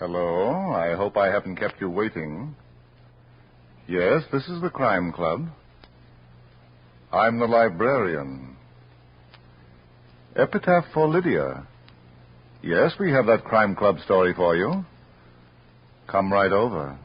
Hello. I hope I haven't kept you waiting. Yes, this is the Crime Club. I'm the Librarian. Epitaph for Lydia. Yes, we have that Crime Club story for you. Come right over.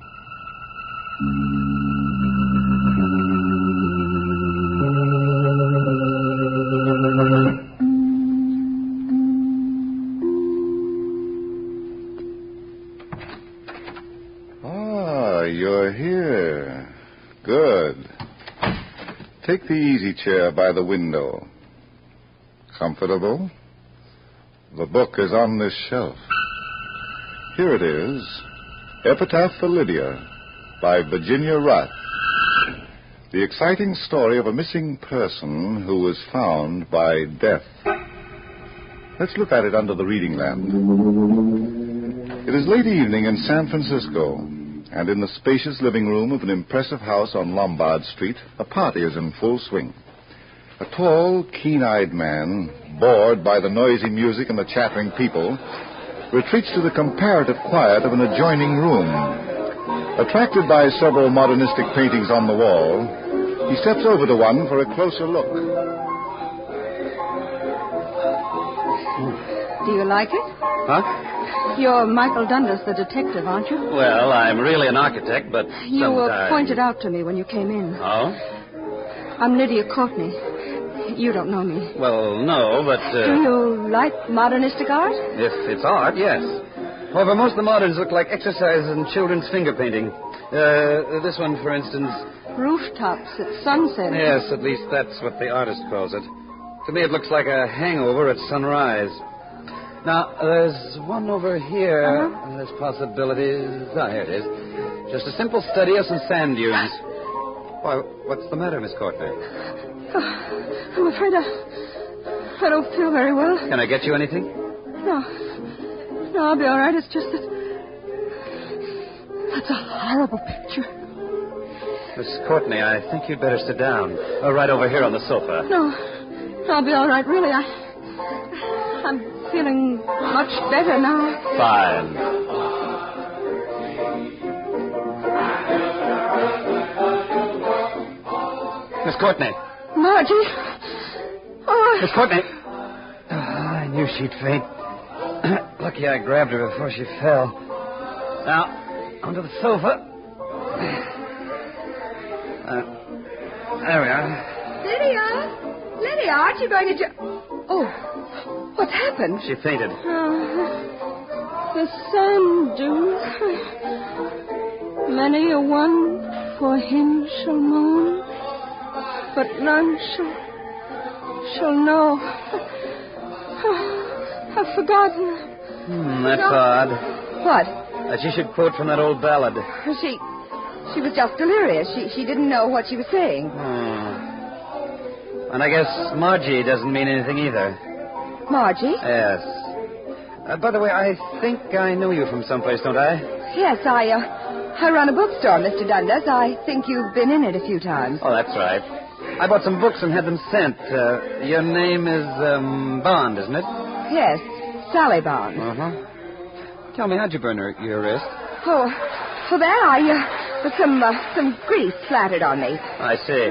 You're here. Good. Take the easy chair by the window. Comfortable? The book is on this shelf. Here it is. Epitaph for Lydia by Virginia Ruth. The exciting story of a missing person who was found by death. Let's look at it under the reading lamp. It is late evening in San Francisco. And in the spacious living room of an impressive house on Lombard Street, a party is in full swing. A tall, keen-eyed man, bored by the noisy music and the chattering people, retreats to the comparative quiet of an adjoining room. Attracted by several modernistic paintings on the wall, he steps over to one for a closer look. Do you like it? Huh? You're Michael Dundas, the detective, aren't you? Well, I'm really an architect, but You were pointed out to me when you came in. Oh? I'm Lydia Courtney. You don't know me. Well, no, but... Do you like modernistic art? If it's art, yes. However, most of the moderns look like exercises in children's finger painting. This one, for instance... Rooftops at sunset. Yes, at least that's what the artist calls it. To me, it looks like a hangover at sunrise. Now, there's one over here. Uh-huh. There's possibilities. Here it is. Just a simple study of some sand dunes. Why, what's the matter, Miss Courtney? Oh, I'm afraid I don't feel very well. Can I get you anything? No, I'll be all right. It's just that... That's a horrible picture. Miss Courtney, I think you'd better sit down. Right over here on the sofa. No, I'll be all right, really. I'm feeling much better now. Fine. Miss Courtney. Margie. Oh. Miss Courtney. I knew she'd faint. Lucky I grabbed her before she fell. Now, onto the sofa. There we are. Lydia, aren't you going to... Oh, what's happened? She fainted. The sand dunes. Many a one for him shall moan, but none shall know. I've forgotten. That's odd. What? That she should quote from that old ballad. She was just delirious. She didn't know what she was saying. And I guess Margie doesn't mean anything either. Margie? Yes. By the way, I think I know you from someplace, don't I? Yes, I run a bookstore, Mr. Dundas. I think you've been in it a few times. Oh, that's right. I bought some books and had them sent. Your name is Bond, isn't it? Yes, Sally Bond. Uh-huh. Tell me, how'd you burn your wrist? Oh, for that, some grease splattered on me. I see.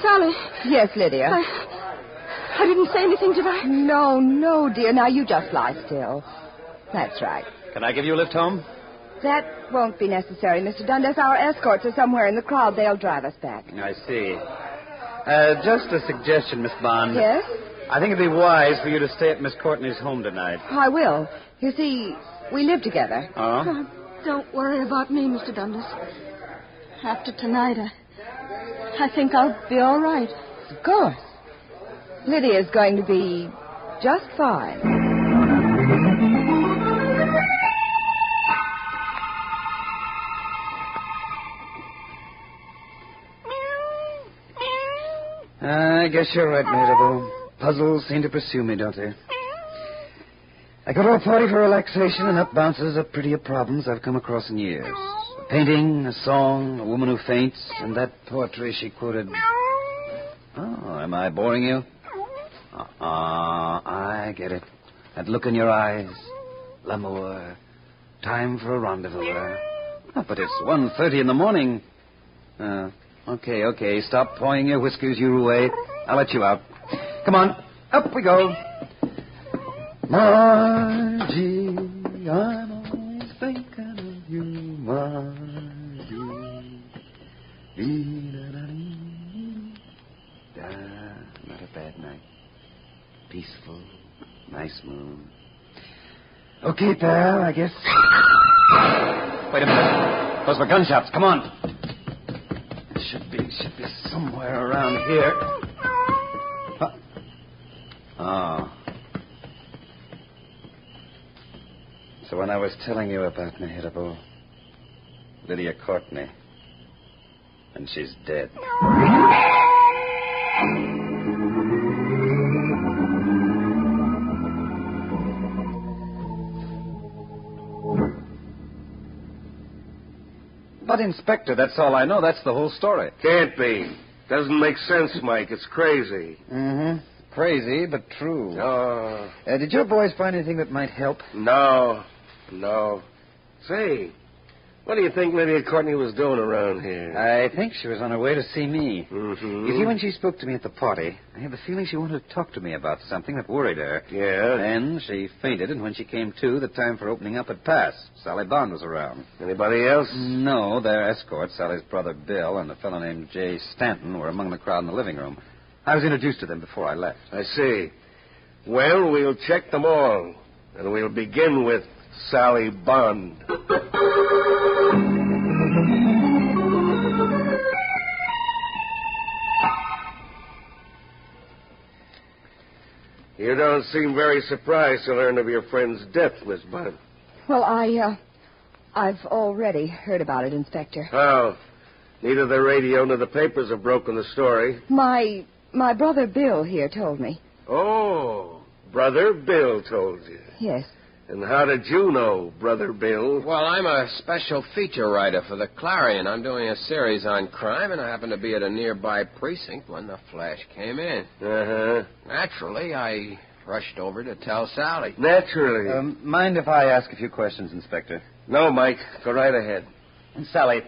Sally. Yes, Lydia. I didn't say anything, did I? No, dear. Now, you just lie still. That's right. Can I give you a lift home? That won't be necessary, Mr. Dundas. Our escorts are somewhere in the crowd. They'll drive us back. I see. Just a suggestion, Miss Bond. Yes? I think it'd be wise for you to stay at Miss Courtney's home tonight. I will. You see, we live together. Oh? Don't worry about me, Mr. Dundas. After tonight, I think I'll be all right. Of course. Lydia's going to be just fine. I guess you're right, Mabel. Puzzles seem to pursue me, don't they? I go to a party for relaxation, and up bounces a prettier problems I've come across in years. A painting, a song, a woman who faints, and that poetry she quoted. Oh, am I boring you? I get it. That look in your eyes. L'amour. Time for a rendezvous. Oh, but it's 1:30 in the morning. Okay. Stop pawing your whiskers, you Rouet. I'll let you out. Come on. Up we go. Margie, I'm always thinking of you, Margie. Not a bad night. Peaceful, nice moon. Okay, pal, I guess. Wait a minute. Those were gunshots. Come on. Should be somewhere around here. Oh. So when I was telling you about Mehitable, Lydia caught me. And she's dead. But, Inspector, that's all I know. That's the whole story. Can't be. Doesn't make sense, Mike. It's crazy. Mm-hmm. Crazy, but true. Oh. Did your boys find anything that might help? No. Say, what do you think Lydia Courtney was doing around here? I think she was on her way to see me. Mm-hmm. You see, when she spoke to me at the party, I had the feeling she wanted to talk to me about something that worried her. Yeah? Then she fainted, and when she came to, the time for opening up had passed. Sally Bond was around. Anybody else? No, their escort, Sally's brother Bill and a fellow named Jay Stanton, were among the crowd in the living room. I was introduced to them before I left. I see. Well, we'll check them all. And we'll begin with Sally Bond. You don't seem very surprised to learn of your friend's death, Miss Bond. Well, I've already heard about it, Inspector. How? Neither the radio nor the papers have broken the story. My brother Bill here told me. Oh, Brother Bill told you. Yes. And how did you know, Brother Bill? Well, I'm a special feature writer for the Clarion. I'm doing a series on crime, and I happened to be at a nearby precinct when the flash came in. Uh-huh. Naturally, I rushed over to tell Sally. Naturally. Mind if I ask a few questions, Inspector? No, Mike. Go right ahead. And Sally,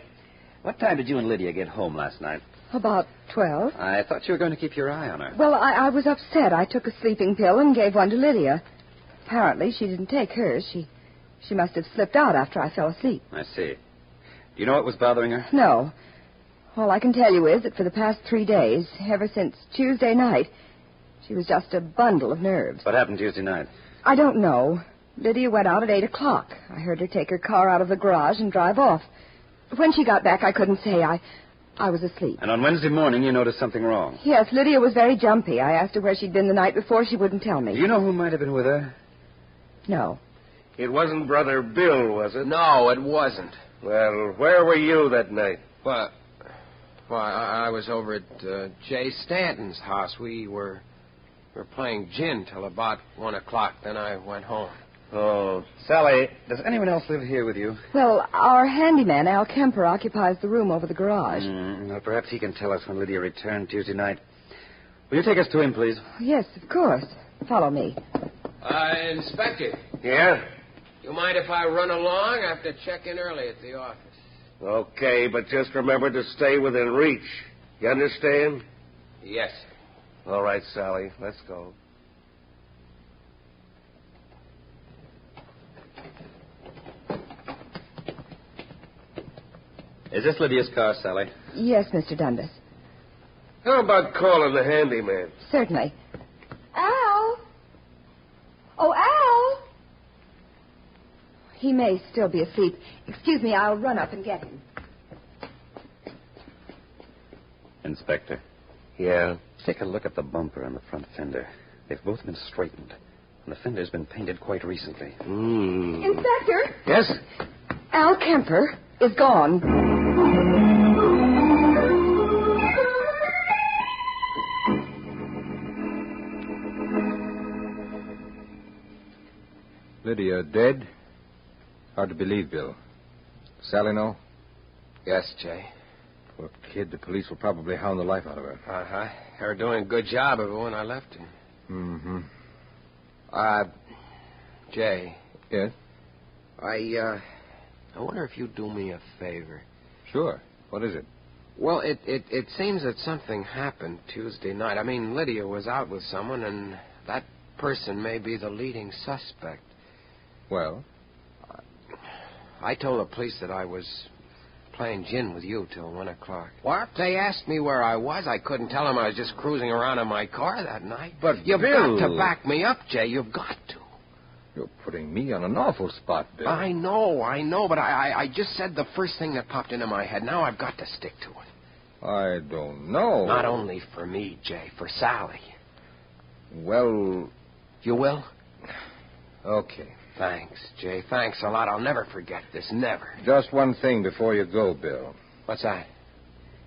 what time did you and Lydia get home last night? About 12. I thought you were going to keep your eye on her. Well, I was upset. I took a sleeping pill and gave one to Lydia. Apparently, she didn't take hers. She must have slipped out after I fell asleep. I see. Do you know what was bothering her? No. All I can tell you is that for the past 3 days, ever since Tuesday night, she was just a bundle of nerves. What happened Tuesday night? I don't know. Lydia went out at 8 o'clock. I heard her take her car out of the garage and drive off. When she got back, I couldn't say. I was asleep. And on Wednesday morning, you noticed something wrong. Yes, Lydia was very jumpy. I asked her where she'd been the night before. She wouldn't tell me. Do you know who might have been with her? No. It wasn't Brother Bill, was it? No, it wasn't. Well, where were you that night? Well, I was over at Jay Stanton's house. We were playing gin till about 1 o'clock. Then I went home. Oh. Sally, does anyone else live here with you? Well, our handyman, Al Kemper, occupies the room over the garage. Well, perhaps he can tell us when Lydia returned Tuesday night. Will you take us to him, please? Yes, of course. Follow me. Inspector. Yeah? You mind if I run along? I have to check in early at the office. Okay, but just remember to stay within reach. You understand? Yes, sir. All right, Sally. Let's go. Is this Lydia's car, Sally? Yes, Mr. Dundas. How about calling the handyman? Certainly. Al! Oh, Al! He may still be asleep. Excuse me, I'll run up and get him. Inspector, Yeah? take a look at the bumper and the front fender. They've both been straightened, and the fender's been painted quite recently. Inspector! Yes? Al Kemper is gone. Lydia dead? Hard to believe, Bill. Sally know? Yes, Jay. Poor kid, the police will probably hound the life out of her. Uh-huh. They were doing a good job of it when I left her. Mm-hmm. Jay. Yes? I wonder if you'd do me a favor. Sure. What is it? Well, it seems that something happened Tuesday night. I mean, Lydia was out with someone, and that person may be the leading suspect. Well? I told the police that I was playing gin with you till 1 o'clock. What? They asked me where I was. I couldn't tell them I was just cruising around in my car that night. But, You've Bill... got to back me up, Jay. You've got to. You're putting me on an awful spot, Bill. I know, but I just said the first thing that popped into my head. Now I've got to stick to it. I don't know. Not only for me, Jay, for Sally. Well... You will? Okay. Thanks, Jay. Thanks a lot. I'll never forget this. Never. Just one thing before you go, Bill. What's that?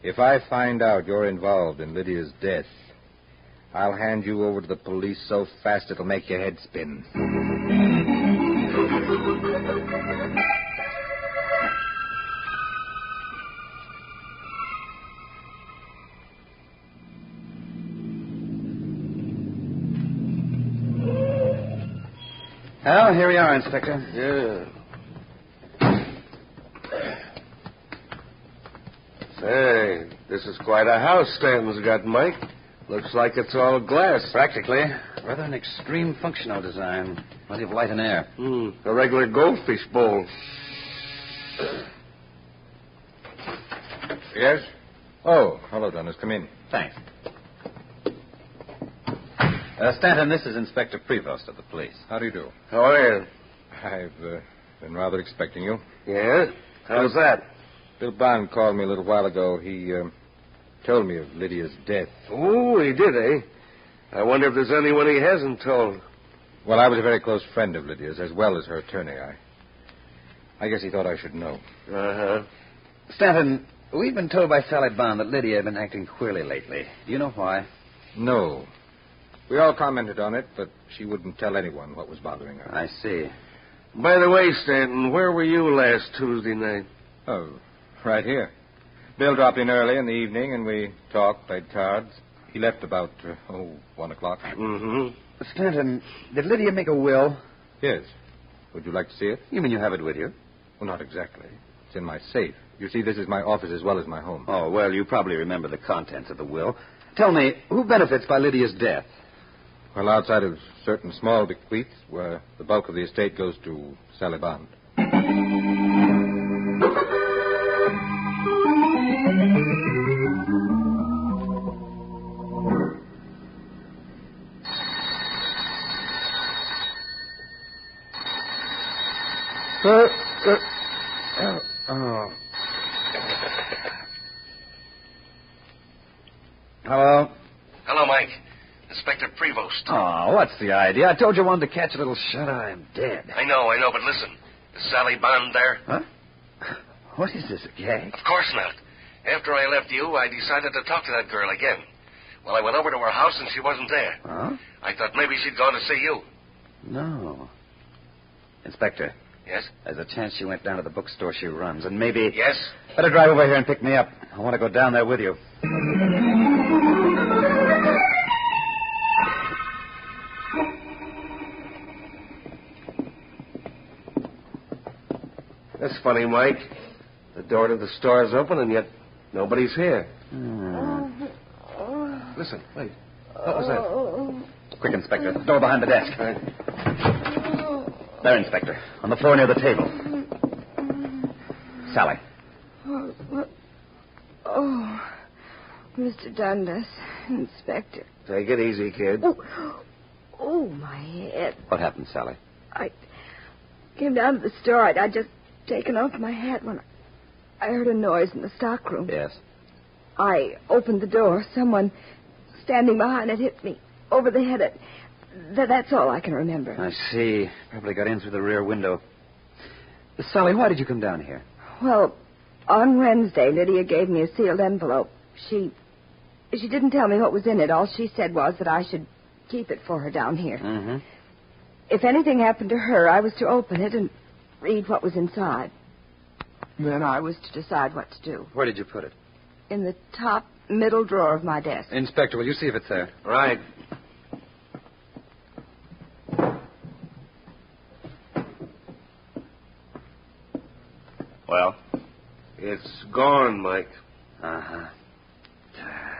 If I find out you're involved in Lydia's death, I'll hand you over to the police so fast it'll make your head spin. Well, here we are, Inspector. Yeah. Say, this is quite a house Stanton's got, Mike. Looks like it's all glass. Practically. Rather an extreme functional design. Plenty of light and air. A regular goldfish bowl. Yes? Oh, hello, Dennis. Come in. Thanks. Stanton, this is Inspector Prevost of the police. How do you do? How are you? I've been rather expecting you. Yeah? How's that? Bill Bond called me a little while ago. He told me of Lydia's death. Oh, he did, eh? I wonder if there's anyone he hasn't told. Well, I was a very close friend of Lydia's, as well as her attorney. I guess he thought I should know. Uh-huh. Stanton, we've been told by Sally Bond that Lydia had been acting queerly lately. Do you know why? No. We all commented on it, but she wouldn't tell anyone what was bothering her. I see. By the way, Stanton, where were you last Tuesday night? Oh, right here. Bill dropped in early in the evening, and we talked, played cards. He left about, 1 o'clock. Mm-hmm. Stanton, did Lydia make a will? Yes. Would you like to see it? You mean you have it with you? Well, not exactly. It's in my safe. You see, this is my office as well as my home. Oh, well, you probably remember the contents of the will. Tell me, who benefits by Lydia's death? Well, outside of certain small bequests, where the bulk of the estate goes to Sally Bond. Hello? Hello, Mike. Inspector Prevost. Oh, what's the idea? I told you I wanted to catch a little shut-eye. I'm dead. I know, but listen. Is Sally Bond there? Huh? What is this, a gag? Of course not. After I left you, I decided to talk to that girl again. Well, I went over to her house and she wasn't there. Huh? I thought maybe she'd gone to see you. No. Inspector. Yes? There's a chance she went down to the bookstore she runs, and maybe... Yes? Better drive over here and pick me up. I want to go down there with you. That's funny, Mike. The door to the store is open, and yet nobody's here. Listen, wait. What was that? Quick, Inspector. The door behind the desk. Right. There, Inspector. On the floor near the table. Sally. Oh, Mr. Dundas, Inspector. Take it easy, kid. Oh, my head. What happened, Sally? I came down to the store. I'd just taken off my hat when I heard a noise in the stockroom. Yes. I opened the door. Someone standing behind it hit me over the head. That's all I can remember. I see. Probably got in through the rear window. Sally, why did you come down here? Well, on Wednesday, Lydia gave me a sealed envelope. She didn't tell me what was in it. All she said was that I should keep it for her down here. Mm-hmm. If anything happened to her, I was to open it and read what was inside. Then I was to decide what to do. Where did you put it? In the top middle drawer of my desk. Inspector, will you see if it's there? Right. Well? It's gone, Mike. Uh-huh.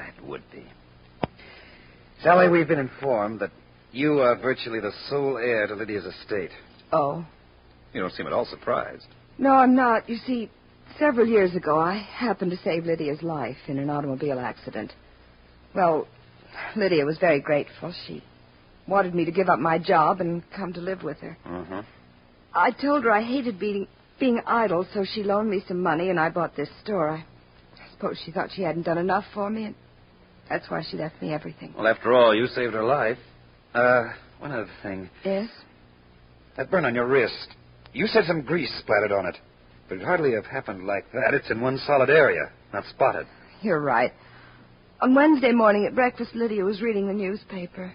It would be. Sally, we've been informed that you are virtually the sole heir to Lydia's estate. Oh. You don't seem at all surprised. No, I'm not. You see, several years ago, I happened to save Lydia's life in an automobile accident. Well, Lydia was very grateful. She wanted me to give up my job and come to live with her. Mm-hmm. I told her I hated being idle, so she loaned me some money, and I bought this store. I suppose she thought she hadn't done enough for me, and that's why she left me everything. Well, after all, you saved her life. One other thing. Yes? That burn on your wrist. You said some grease splattered on it. But it'd hardly have happened like that. It's in one solid area, not spotted. You're right. On Wednesday morning at breakfast, Lydia was reading the newspaper.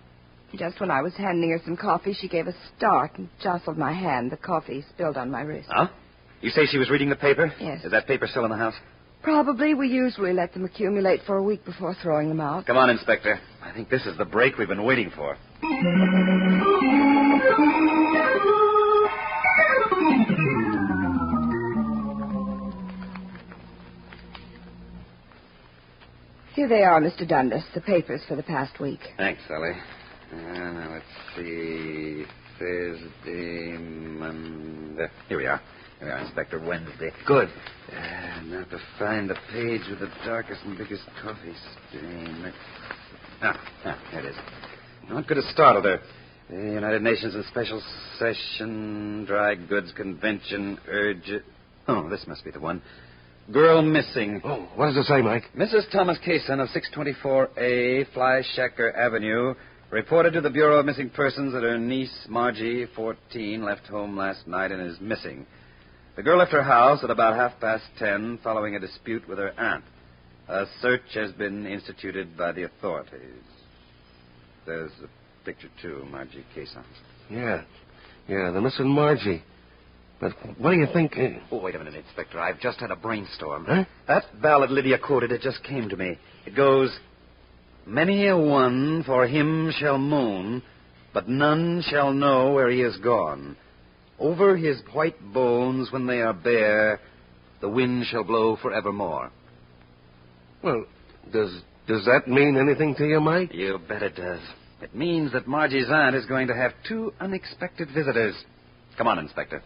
Just when I was handing her some coffee, she gave a start and jostled my hand. The coffee spilled on my wrist. Huh? You say she was reading the paper? Yes. Is that paper still in the house? Probably. We usually let them accumulate for a week before throwing them out. Come on, Inspector. I think this is the break we've been waiting for. Here they are, Mr. Dundas, the papers for the past week. Thanks, Sally. Now, let's see. Thursday, Monday. Here we are. Here we are, Inspector. Wednesday. Good. Now to find the page with the darkest and biggest coffee stain. There it is. What could have startled her? The United Nations in special session, dry goods convention, urge... Oh, this must be the one. Girl missing. Oh, what does it say, Mike? Mrs. Thomas Kaysen of 624A Flyshacker Avenue reported to the Bureau of Missing Persons that her niece, Margie, 14, left home last night and is missing. The girl left her house at about 10:30 following a dispute with her aunt. A search has been instituted by the authorities. There's a picture, too, Margie Kaysen. Yeah, the missing Margie. But what do you think... Oh, wait a minute, Inspector. I've just had a brainstorm. Huh? That ballad Lydia quoted, it just came to me. It goes, "Many a one for him shall moan, but none shall know where he is gone. Over his white bones when they are bare, the wind shall blow forevermore." Well, does that mean anything to you, Mike? You bet it does. It means that Margie's aunt is going to have 2 unexpected visitors. Come on, Inspector.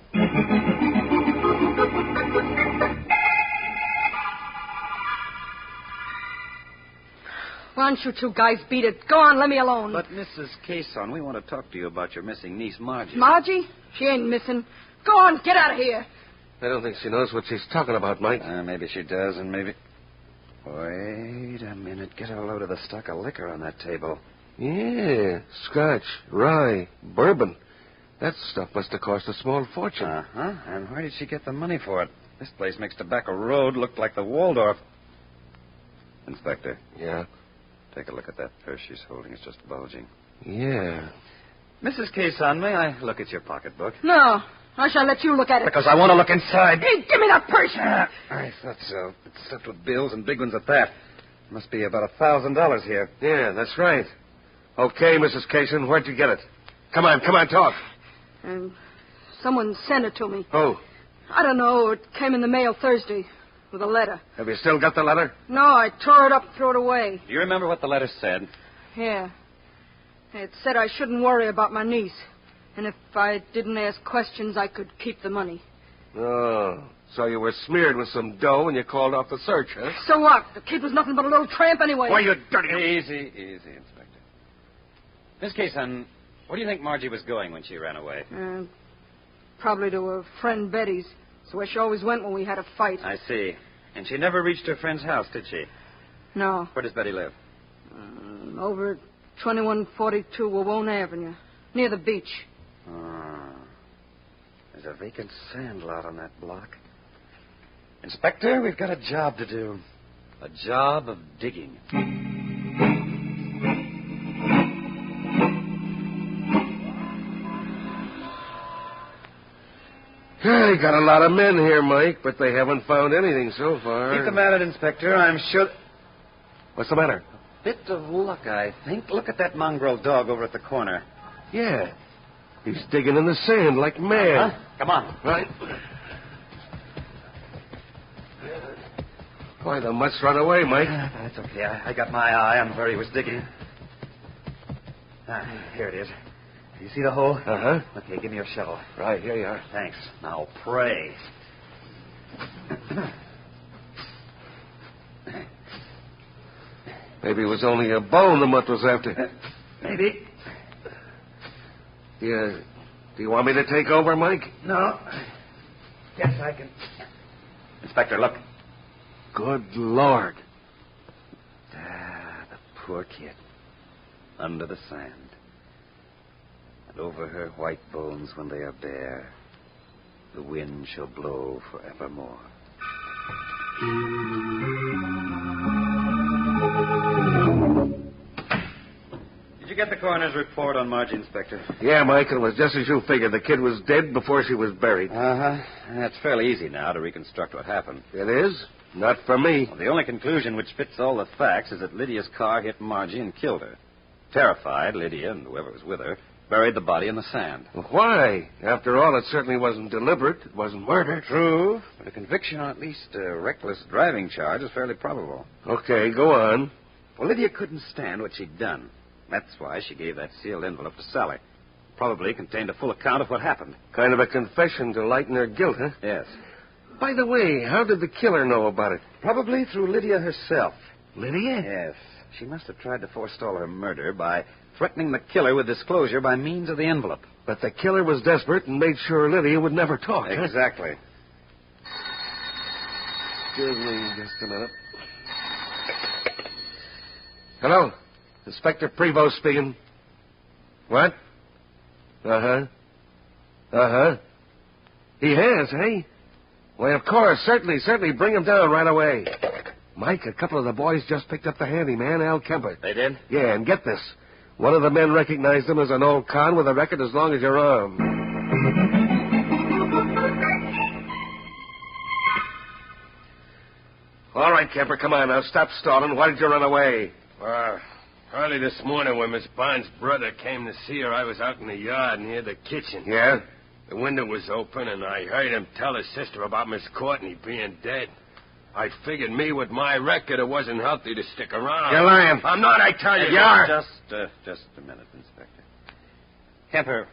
Why don't you two guys beat it? Go on, let me alone. But, Mrs. Kaysen, we want to talk to you about your missing niece, Margie. Margie? She ain't missing. Go on, get out of here. I don't think she knows what she's talking about, Mike. Maybe she does, and maybe... Wait a minute. Get a load of the stock of liquor on that table. Yeah, scotch, rye, bourbon. That stuff must have cost a small fortune. Uh-huh. And where did she get the money for it? This place makes Tobacco Road look like the Waldorf. Inspector. Yeah? Take a look at that purse she's holding. It's just bulging. Yeah. Mrs. Kaysen, may I look at your pocketbook? No, I shall let you look at it. Because I want to look inside. Hey, give me that purse. I thought so. It's stuffed with bills and big ones at that. Must be about $1,000 here. Yeah, that's right. Okay, Mrs. Kaysen, where'd you get it? Come on, talk. Someone sent it to me. Oh. I don't know. It came in the mail Thursday with a letter. Have you still got the letter? No, I tore it up and threw it away. Do you remember what the letter said? Yeah. It said I shouldn't worry about my niece. And if I didn't ask questions, I could keep the money. Oh, so you were smeared with some dough and you called off the search, huh? So what? The kid was nothing but a little tramp anyway. Why, you dirty... Easy, Inspector. Miss Kaysen, where do you think Margie was going when she ran away? Probably to her friend Betty's. It's where she always went when we had a fight. I see. And she never reached her friend's house, did she? No. Where does Betty live? Over at 2142 Wawona Avenue, near the beach. There's a vacant sand lot on that block. Inspector, we've got a job to do. A job of digging. They got a lot of men here, Mike, but they haven't found anything so far. Keep them at it, Inspector. I'm sure... What's the matter? Bit of luck, I think. Look at that mongrel dog over at the corner. Yeah. He's digging in the sand like mad. Come on. Right. Why, the mutt's run away, Mike. That's okay. I got my eye on where he was digging. Here it is. Do you see the hole? Uh-huh. Okay, give me your shovel. Right, here you are. Thanks. Now pray. Maybe it was only a bone the mutt was after. Maybe. Do you want me to take over, Mike? No. Guess I can. Inspector, look. Good Lord. The poor kid. Under the sand. And over her white bones when they are bare, the wind shall blow forevermore. Did you get the coroner's report on Margie, Inspector? Yeah, Mike, it was just as you figured. The kid was dead before she was buried. Uh-huh. It's fairly easy now to reconstruct what happened. It is? Not for me. Well, the only conclusion which fits all the facts is that Lydia's car hit Margie and killed her. Terrified, Lydia and whoever was with her buried the body in the sand. Why? After all, it certainly wasn't deliberate. It wasn't murder. True, but a conviction on at least a reckless driving charge is fairly probable. Okay, go on. Well, Lydia couldn't stand what she'd done. That's why she gave that sealed envelope to Sally. Probably contained a full account of what happened. Kind of a confession to lighten her guilt, huh? Yes. By the way, how did the killer know about it? Probably through Lydia herself. Lydia? Yes. She must have tried to forestall her murder by threatening the killer with disclosure by means of the envelope. But the killer was desperate and made sure Lydia would never talk. Exactly. Excuse me just a minute. Hello? Inspector Prevost speaking. What? Uh-huh. Uh-huh. He has, eh? Well, of course. Certainly. Bring him down right away. Mike, a couple of the boys just picked up the handyman, Al Kemper. They did? Yeah, and get this. One of the men recognized him as an old con with a record as long as your arm. All right, Kemper, come on now. Stop stalling. Why did you run away? Early this morning when Miss Bond's brother came to see her, I was out in the yard near the kitchen. Yeah? The window was open, and I heard him tell his sister about Miss Courtney being dead. I figured me with my record it wasn't healthy to stick around. You're lying. I'm not, I tell you. You are. Just a minute, Inspector. Kemper,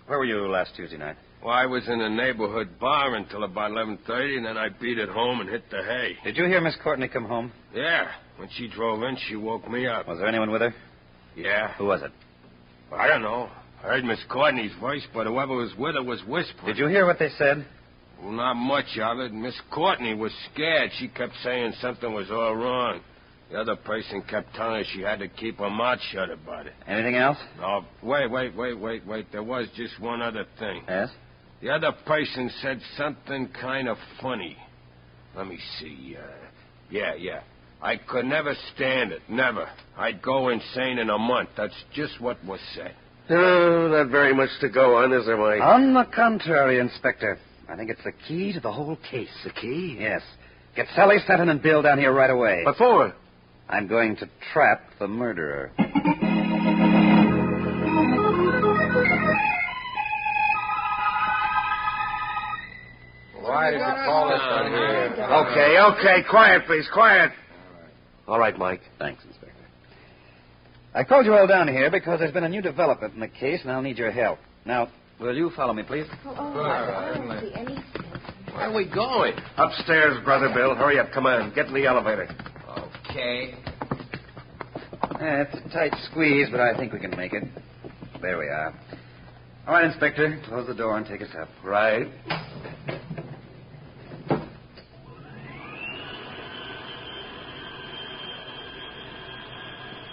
where were you last Tuesday night? Well, I was in a neighborhood bar until about 11:30, and then I beat it home and hit the hay. Did you hear Miss Courtney come home? Yeah. When she drove in, she woke me up. Was there anyone with her? Yeah. Who was it? I don't know. I heard Miss Courtney's voice, but whoever was with her was whispering. Did you hear what they said? Well, not much of it. Miss Courtney was scared. She kept saying something was all wrong. The other person kept telling her she had to keep her mouth shut about it. Anything else? No, wait. There was just one other thing. Yes? The other person said something kind of funny. Let me see. Yeah. I could never stand it. Never. I'd go insane in a month. That's just what was said. No, not very much to go on, is there, Mike? On the contrary, Inspector. I think it's the key to the whole case. The key? Yes. Get Sally Stetton and Bill down here right away. What for? I'm going to trap the murderer. Why did you call us out here? Okay. Quiet, please. Quiet. All right, Mike. Thanks, Inspector. I called you all down here because there's been a new development in the case, and I'll need your help. Now, will you follow me, please? Where are we going? Upstairs, Brother Bill. Hurry up. Come on. Get in the elevator. Okay. It's a tight squeeze, but I think we can make it. There we are. All right, Inspector. Close the door and take us up. Right.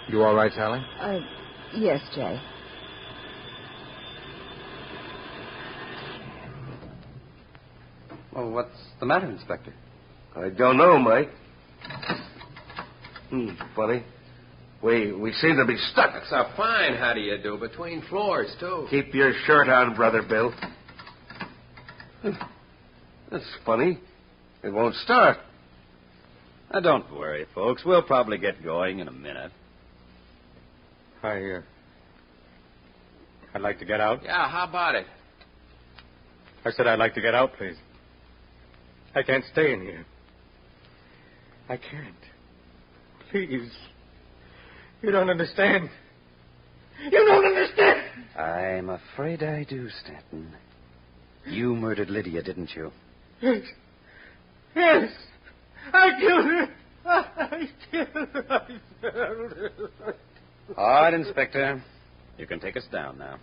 You all right, Sally? Yes, Jay. Well, what's the matter, Inspector? I don't know, Mike. Funny. We seem to be stuck. That's a fine how do you do, between floors, too. Keep your shirt on, Brother Bill. That's funny. It won't start. Now, don't worry, folks. We'll probably get going in a minute. I'd like to get out. Yeah, how about it? I said I'd like to get out, please. I can't stay in here. I can't. Please. You don't understand. You don't understand! I'm afraid I do, Stanton. You murdered Lydia, didn't you? Yes. Yes. I killed her. I killed her. All right, Inspector. You can take us down now.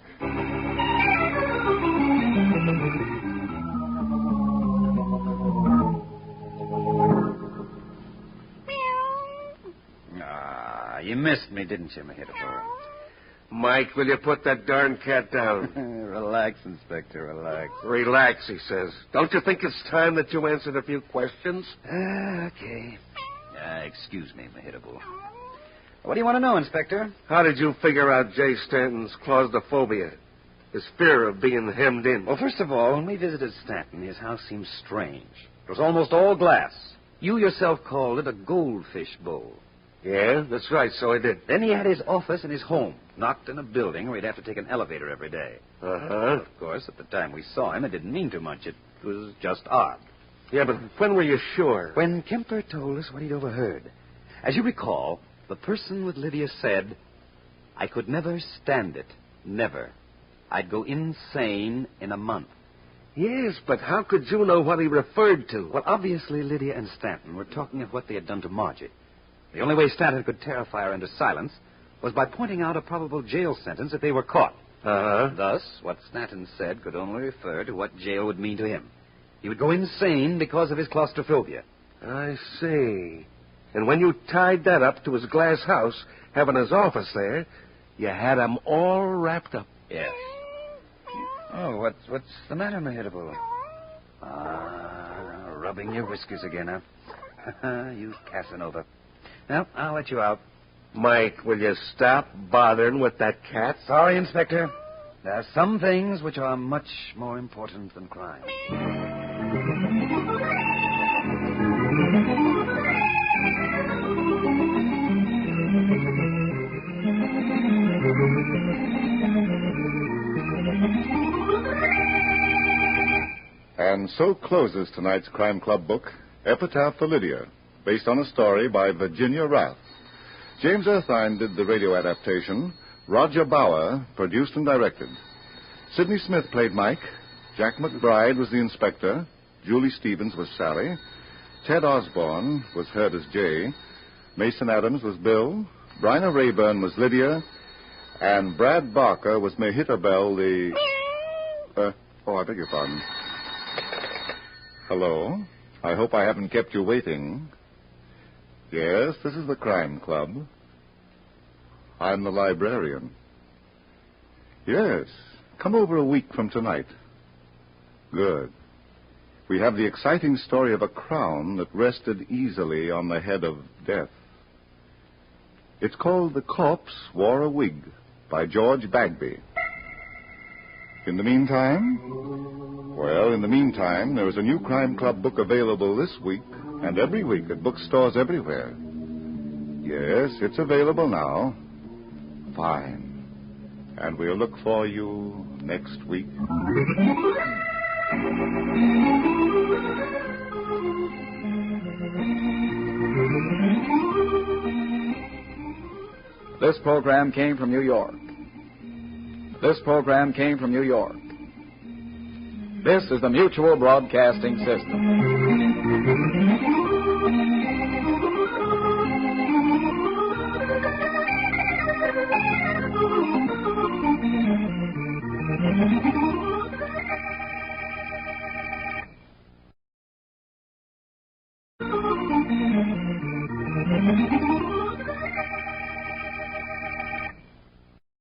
You missed me, didn't you, Mahitapur? Mike, will you put that darn cat down? Relax, Inspector, relax. Relax, he says. Don't you think it's time that you answered a few questions? Okay. Excuse me, Mahitapur. What do you want to know, Inspector? How did you figure out Jay Stanton's claustrophobia? His fear of being hemmed in? Well, first of all, when we visited Stanton, his house seemed strange. It was almost all glass. You yourself called it a goldfish bowl. Yeah, that's right, so I did. Then he had his office in his home, not in a building where he'd have to take an elevator every day. Uh-huh. Of course, at the time we saw him, it didn't mean too much. It was just odd. Yeah, but when were you sure? When Kemper told us what he'd overheard. As you recall, the person with Lydia said, "I could never stand it. Never. I'd go insane in a month." Yes, but how could you know what he referred to? Well, obviously, Lydia and Stanton were talking of what they had done to Margie. The only way Stanton could terrify her into silence was by pointing out a probable jail sentence if they were caught. Uh-huh. Thus, what Stanton said could only refer to what jail would mean to him. He would go insane because of his claustrophobia. I see. And when you tied that up to his glass house, having his office there, you had him all wrapped up. Yes. Oh, what's the matter, Mahitapur? Rubbing your whiskers again, huh? You Casanova. Well, I'll let you out. Mike, will you stop bothering with that cat? Sorry, Inspector. There are some things which are much more important than crime. And so closes tonight's Crime Club book, Epitaph for Lydia, based on a story by Virginia Rath. James Erthine did the radio adaptation. Roger Bauer produced and directed. Sidney Smith played Mike. Jack McBride was the inspector. Julie Stevens was Sally. Ted Osborne was heard as Jay. Mason Adams was Bill. Bryna Rayburn was Lydia. And Brad Barker was Mehitabel, the... I beg your pardon. Hello. I hope I haven't kept you waiting. Yes, this is the Crime Club. I'm the librarian. Yes, come over a week from tonight. Good. We have the exciting story of a crown that rested easily on the head of death. It's called The Corpse Wore a Wig by George Bagby. In the meantime? Well, in the meantime, there is a new Crime Club book available this week and every week at bookstores everywhere. Yes, it's available now. Fine. And we'll look for you next week. This program came from New York. This program came from New York. This is the Mutual Broadcasting System.